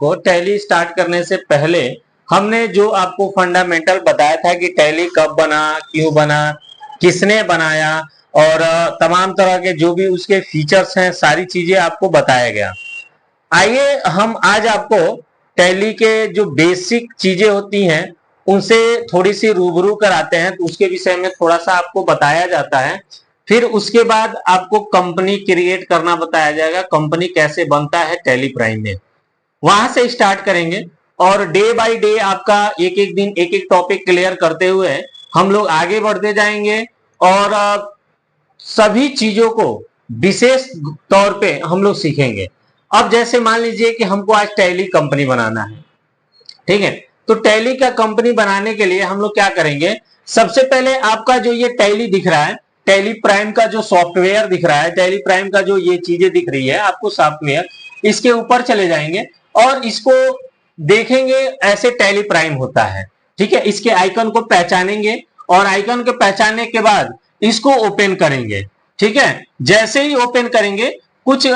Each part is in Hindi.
को टैली स्टार्ट करने से पहले हमने जो आपको फंडामेंटल बताया था कि टैली कब बना, क्यों बना, किसने बनाया और तमाम तरह के जो भी उसके फीचर्स हैं, सारी चीजें आपको बताया गया। आइए हम आज आपको टैली के जो बेसिक चीजें होती हैं उनसे थोड़ी सी रूबरू कराते हैं, तो उसके विषय में थोड़ा सा आपको बताया जाता है। फिर उसके बाद आपको कंपनी क्रिएट करना बताया जाएगा, कंपनी कैसे बनता है टैली प्राइम में, वहां से स्टार्ट करेंगे और डे बाय डे आपका एक एक दिन एक एक टॉपिक क्लियर करते हुए हम लोग आगे बढ़ते जाएंगे और सभी चीजों को विशेष तौर पे हम लोग सीखेंगे। अब जैसे मान लीजिए कि हमको आज टैली कंपनी बनाना है, ठीक है, तो टैली का कंपनी बनाने के लिए हम लोग क्या करेंगे, सबसे पहले आपका जो ये टैली दिख रहा है, टैली प्राइम का जो सॉफ्टवेयर दिख रहा है, टैली प्राइम का जो ये चीजें दिख रही है आपको सॉफ्टवेयर, इसके ऊपर चले जाएंगे और इसको देखेंगे ऐसे टैली प्राइम होता है, ठीक है। इसके आइकन को पहचानेंगे और आइकन को पहचानने के बाद इसको ओपन करेंगे, ठीक है। जैसे ही ओपन करेंगे कुछ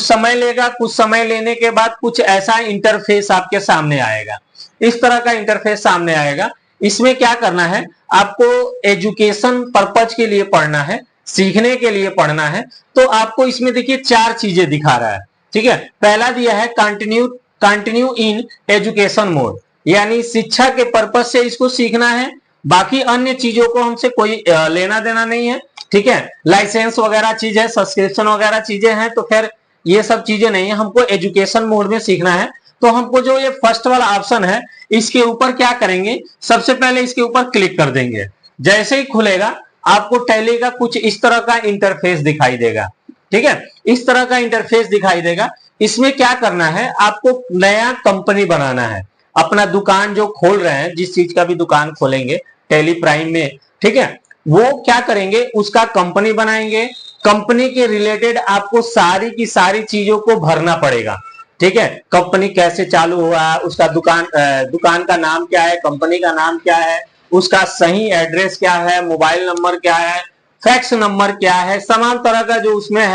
समय लेगा, कुछ समय लेने के बाद कुछ ऐसा इंटरफेस आपके सामने आएगा, इस तरह का इंटरफेस सामने आएगा। इसमें क्या करना है, आपको एजुकेशन पर्पज के लिए पढ़ना है, सीखने के लिए पढ़ना है। तो आपको इसमें देखिए 4 चीजें दिखा रहा है, ठीक है। पहला दिया है कंटिन्यू इन एजुकेशन मोड, यानी शिक्षा के पर्पज से इसको सीखना है, बाकी अन्य चीजों को हमसे कोई लेना देना नहीं है, ठीक है। लाइसेंस वगैरह चीज है, सब्सक्रिप्शन वगैरह चीजें हैं, तो फिर ये सब चीजें नहीं है, हमको एजुकेशन मोड में सीखना है। तो हमको जो ये फर्स्ट वाला ऑप्शन है इसके ऊपर क्या करेंगे, सबसे पहले इसके ऊपर क्लिक कर देंगे। जैसे ही खुलेगा आपको टैली का कुछ इस तरह का इंटरफेस दिखाई देगा, ठीक है, इस तरह का इंटरफेस दिखाई देगा। इसमें क्या करना है, आपको नया कंपनी बनाना है, अपना दुकान जो खोल रहे हैं, जिस चीज का भी दुकान खोलेंगे टैली प्राइम में, ठीक है, वो क्या करेंगे, उसका कंपनी बनाएंगे। कंपनी के रिलेटेड आपको सारी की सारी चीजों को भरना पड़ेगा, ठीक है। कंपनी कैसे चालू हुआ, उसका दुकान का नाम क्या है, कंपनी का नाम क्या है, उसका सही एड्रेस क्या है, मोबाइल नंबर क्या है, फैक्स नंबर क्या है, तमाम तरह का जो उसमें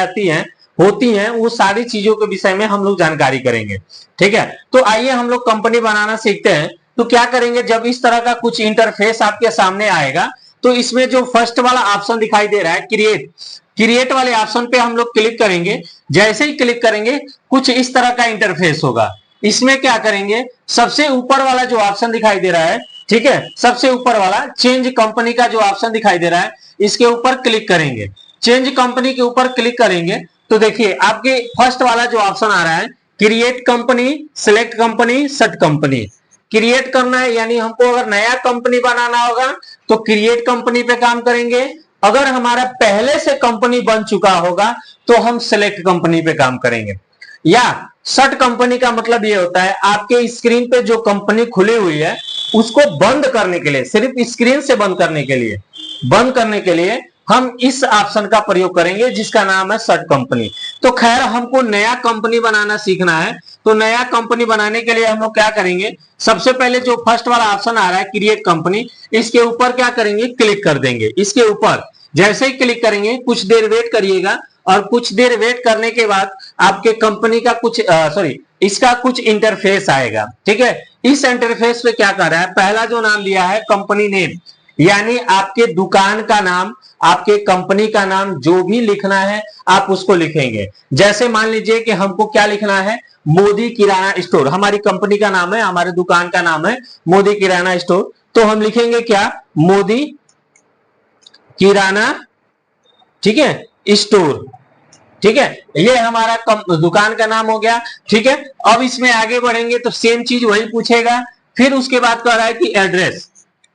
होती हैं वो सारी चीजों के विषय में हम लोग जानकारी करेंगे, ठीक है। तो आइए हम लोग कंपनी बनाना सीखते हैं। तो क्या करेंगे, जब इस तरह का कुछ इंटरफेस आपके सामने आएगा तो इसमें जो फर्स्ट वाला ऑप्शन दिखाई दे रहा है क्रिएट वाले ऑप्शन पे हम लोग क्लिक करेंगे। जैसे ही क्लिक करेंगे कुछ इस तरह का इंटरफेस होगा। इसमें क्या करेंगे, सबसे ऊपर वाला जो ऑप्शन दिखाई दे रहा है, ठीक है, सबसे ऊपर वाला चेंज कंपनी का जो ऑप्शन दिखाई दे रहा है, इसके ऊपर क्लिक करेंगे। चेंज कंपनी के ऊपर क्लिक करेंगे तो देखिए आपके फर्स्ट वाला जो ऑप्शन आ रहा है, create company, select company, set company. Create करना है, यानी हमको अगर नया कंपनी बनाना होगा तो क्रिएट कंपनी पे काम करेंगे। अगर हमारा पहले से कंपनी बन चुका होगा तो हम सिलेक्ट कंपनी पे काम करेंगे। या सेट कंपनी का मतलब ये होता है, आपके स्क्रीन पे जो कंपनी खुली हुई है उसको बंद करने के लिए, सिर्फ स्क्रीन से बंद करने के लिए हम इस ऑप्शन का प्रयोग करेंगे जिसका नाम है सेट कंपनी। तो खैर हमको नया कंपनी बनाना सीखना है, तो नया कंपनी बनाने के लिए हम लोग क्या करेंगे, सबसे पहले जो फर्स्ट वाला ऑप्शन आ रहा है क्रिएट कंपनी, इसके ऊपर क्या करेंगे, क्लिक कर देंगे। इसके ऊपर जैसे ही क्लिक करेंगे कुछ देर वेट करिएगा और कुछ देर वेट करने के बाद आपके कंपनी का इसका कुछ इंटरफेस आएगा, ठीक है। इस इंटरफेस पे क्या कर रहा है, पहला जो नाम दिया है कंपनी नेम, यानी आपके दुकान का नाम, आपके कंपनी का नाम जो भी लिखना है आप उसको लिखेंगे। जैसे मान लीजिए कि हमको क्या लिखना है, मोदी किराना स्टोर, हमारी कंपनी का नाम है, हमारे दुकान का नाम है मोदी किराना स्टोर, तो हम लिखेंगे क्या, मोदी किराना, ठीक है, स्टोर, ठीक है, ये हमारा दुकान का नाम हो गया, ठीक है। अब इसमें आगे बढ़ेंगे तो सेम चीज वही पूछेगा। फिर उसके बाद कह रहा है कि एड्रेस,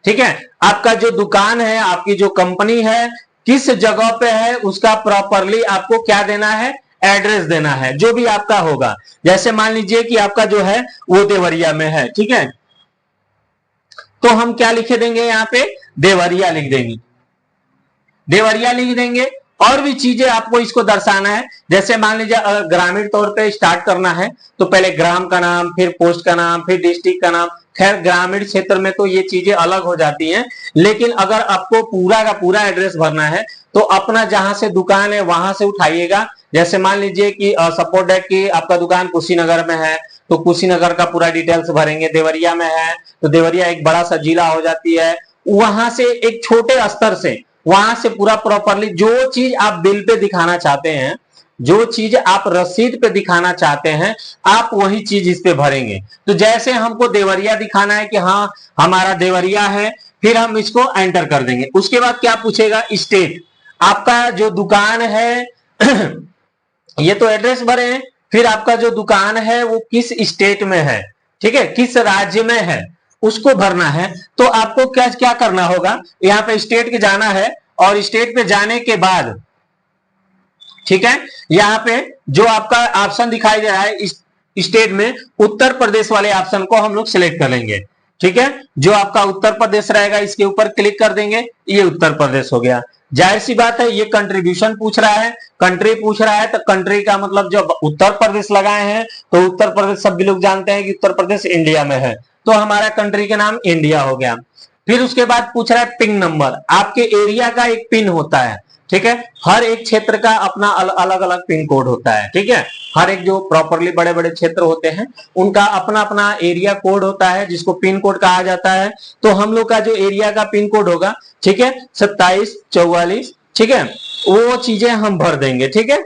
ठीक है, आपका जो दुकान है, आपकी जो कंपनी है, किस जगह पे है, उसका प्रॉपरली आपको क्या देना है, एड्रेस देना है, जो भी आपका होगा। जैसे मान लीजिए कि आपका जो है वो देवरिया में है, ठीक है, तो हम क्या लिखे देंगे, यहाँ पे देवरिया लिख देंगे। और भी चीजें आपको इसको दर्शाना है। जैसे मान लीजिए अगर ग्रामीण तौर पे स्टार्ट करना है तो पहले ग्राम का नाम, फिर पोस्ट का नाम, फिर डिस्ट्रिक्ट का नाम। खैर ग्रामीण क्षेत्र में तो ये चीजें अलग हो जाती हैं, लेकिन अगर आपको पूरा का पूरा एड्रेस भरना है तो अपना जहां से दुकान है वहां से उठाइएगा। जैसे मान लीजिए कि सपोज है कि आपका दुकान कुशीनगर में है, तो कुशीनगर का पूरा डिटेल्स भरेंगे। देवरिया में है तो देवरिया एक बड़ा सा जिला हो जाती है। वहां से एक छोटे स्तर से वहां से पूरा प्रॉपरली जो चीज आप बिल पे दिखाना चाहते हैं, जो चीज आप रसीद पे दिखाना चाहते हैं, आप वही चीज इस पे भरेंगे। तो जैसे हमको देवरिया दिखाना है कि हाँ हमारा देवरिया है, फिर हम इसको एंटर कर देंगे। उसके बाद क्या पूछेगा, स्टेट, आपका जो दुकान है ये तो एड्रेस भरे हैं, फिर आपका जो दुकान है वो किस स्टेट में है, ठीक है, किस राज्य में है, उसको भरना है। तो आपको क्या क्या करना होगा, यहाँ पे स्टेट के जाना है और स्टेट पे जाने के बाद, ठीक है, यहाँ पे जो आपका ऑप्शन दिखाई दे रहा है स्टेट में, उत्तर प्रदेश वाले ऑप्शन को हम लोग सिलेक्ट कर लेंगे। ठीक है, जो आपका उत्तर प्रदेश रहेगा इसके ऊपर क्लिक कर देंगे, ये उत्तर प्रदेश हो गया। जाहिर सी बात है ये कंट्रीब्यूशन पूछ रहा है, कंट्री पूछ रहा है, तो कंट्री का मतलब जो उत्तर प्रदेश लगाए हैं तो उत्तर प्रदेश सभी लोग जानते हैं कि उत्तर प्रदेश इंडिया में है, तो हमारा कंट्री का नाम इंडिया हो गया। फिर उसके बाद पूछ रहा है पिन नंबर, आपके एरिया का एक पिन होता है, ठीक है, हर एक क्षेत्र का अपना अलग अलग पिन कोड होता है, ठीक है, हर एक जो प्रॉपरली बड़े बड़े क्षेत्र होते हैं उनका अपना अपना एरिया कोड होता है जिसको पिन कोड कहा जाता है। तो हम लोग का जो एरिया का पिन कोड होगा, ठीक है, 2744, ठीक है, वो चीजें हम भर देंगे। ठीक है,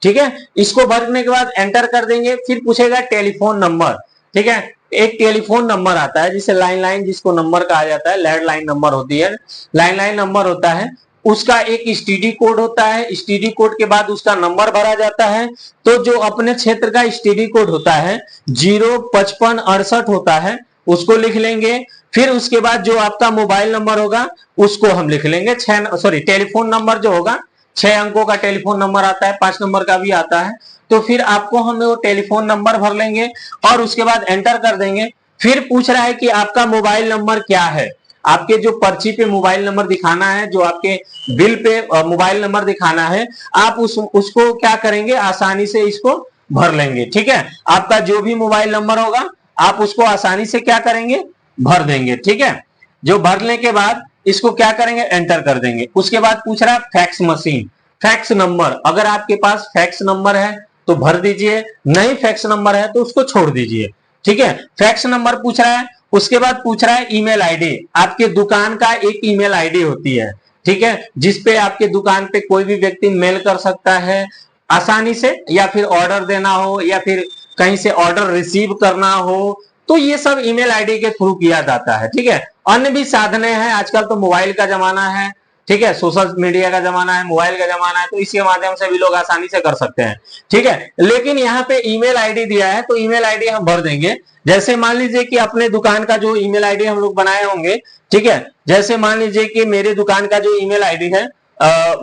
ठीक है, इसको भरने के बाद एंटर कर देंगे। फिर पूछेगा टेलीफोन नंबर, ठीक है, एक टेलीफोन नंबर आता है जिसे लाइन जिसको नंबर कहा जाता है, लैंडलाइन नंबर होती है, लाइन नंबर होता है, उसका एक एसटीडी कोड होता है, एसटीडी कोड के बाद उसका नंबर भरा जाता है। तो जो अपने क्षेत्र का एसटीडी कोड होता है 05568 होता है, उसको लिख लेंगे। फिर उसके बाद जो आपका मोबाइल नंबर होगा उसको हम लिख लेंगे, टेलीफोन नंबर जो होगा 6 अंकों का टेलीफोन नंबर आता है, 5 नंबर का भी आता है। तो फिर आपको हम वो टेलीफोन नंबर भर लेंगे और उसके बाद एंटर कर देंगे। फिर पूछ रहा है कि आपका मोबाइल नंबर क्या है, आपके जो पर्ची पे मोबाइल नंबर दिखाना है, जो आपके बिल पे मोबाइल नंबर दिखाना है, आप उसको क्या करेंगे, आसानी से इसको भर लेंगे। ठीक है, आपका जो भी मोबाइल नंबर होगा आप उसको आसानी से क्या करेंगे, भर देंगे। ठीक है, जो भरने के बाद इसको क्या करेंगे, एंटर कर देंगे। उसके बाद पूछ रहा है फैक्स मशीन, फैक्स नंबर, अगर आपके पास फैक्स नंबर है तो भर दीजिए, नहीं फैक्स नंबर है तो उसको छोड़ दीजिए। ठीक है, फैक्स नंबर पूछ रहा है। उसके बाद पूछ रहा है ईमेल आईडी, आपके दुकान का एक ईमेल आईडी होती है, ठीक है, जिसपे आपके दुकान पे कोई भी व्यक्ति मेल कर सकता है आसानी से, या फिर ऑर्डर देना हो या फिर कहीं से ऑर्डर रिसीव करना हो, तो ये सब ईमेल आईडी के थ्रू किया जाता है। ठीक है, अन्य भी साधने हैं, आजकल तो मोबाइल का जमाना है, ठीक है, सोशल मीडिया का जमाना है, मोबाइल का जमाना है, तो इसके माध्यम से भी लोग आसानी से कर सकते हैं। ठीक है, लेकिन यहाँ पे ईमेल आईडी दिया है तो ईमेल आईडी हम भर देंगे। जैसे मान लीजिए कि अपने दुकान का जो ईमेल आईडी हम लोग बनाए होंगे, ठीक है, जैसे मान लीजिए कि मेरे दुकान का जो ईमेल आईडी है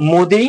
मोदी